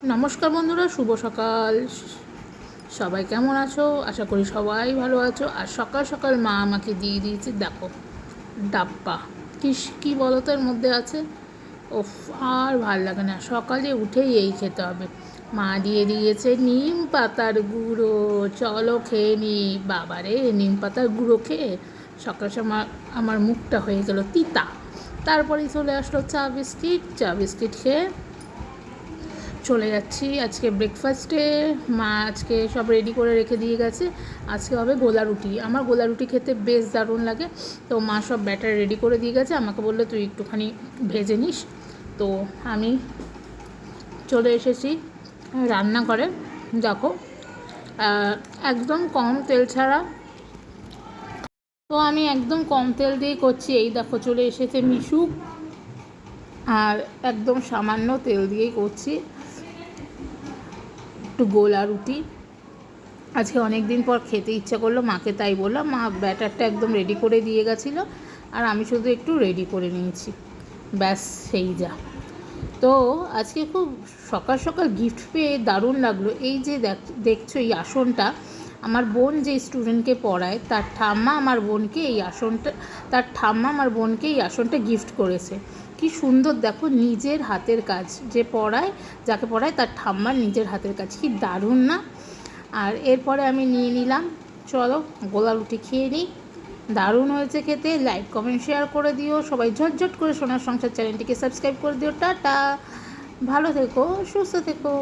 নমস্কার বন্ধুরা, শুভ সকাল। সবাই কেমন আছো? আশা করি সবাই ভালো আছো। আর সকাল সকাল মা আমাকে দিয়ে দিয়েছে, দেখো ডাব্বা। কী বলো তো এর মধ্যে আছে? ওফ, আর ভাল লাগে না, সকালে উঠেই এই খেতে হবে। মা দিয়ে দিয়েছে নিম পাতার গুঁড়ো, চলো খেয়ে নি। বাবারে, নিম পাতার গুঁড়ো খেয়ে সকাল সময় আমার মুখটা হয়ে গেল তিতা। তারপরেই চলে আসলো চা বিস্কিট খেয়ে চলে যাচ্ছি আজকে ব্রেকফাস্টে। মা আজকে সব রেডি করে রেখে দিয়ে গেছে। আজকে হবে গোলা রুটি। আমার গোলা রুটি খেতে বেশ দারুণ লাগে। তো মা সব ব্যাটার রেডি করে দিয়ে গেছে, আমাকে বললো তুই একটুখানি ভেজে নিস। তো আমি চলে এসেছি রান্নাঘরে। দেখো, একদম কম তেল ছাড়া। তো আমি একদম কম তেল দিয়ে করছি। এই দেখো চলে এসেছে মিশু, আর একদম সামান্য তেল দিয়েই করছি একটু গোলা রুটি। আজকে অনেক দিন পর খেতে ইচ্ছা করলো, মাকে তাই বললাম। মা ব্যাটারটা একদম রেডি করে দিয়ে গেছিলো, আর আমি শুধু একটু রেডি করে নিয়েছি, ব্যাস সেই যা। তো আজকে খুব সকাল সকাল গিফট পেয়ে দারুণ লাগলো। এই যে দেখছো এই আসনটা, আমার বোন যে স্টুডেন্টকে পড়ায় তার ঠাম্মা আমার বোনকে এই আসনটা গিফট করেছে। কি সুন্দর দেখো, নিজের হাতের কাজ, যাকে পড়ায় তার ঠাম্মার নিজের হাতের কাজ, কি দারুণ না? আর এরপরে আমি নিয়ে নিলাম, চলো গোলা রুটি খেয়ে নিই। দারুণ হয়েছে খেতে। লাইক কমেন্ট শেয়ার করে দিও সবাই, ঝটঝট করে সোনার সংসার চ্যানেলটিকে সাবস্ক্রাইব করে দিও। টাটা, ভালো থেকো, সুস্থ থেকো।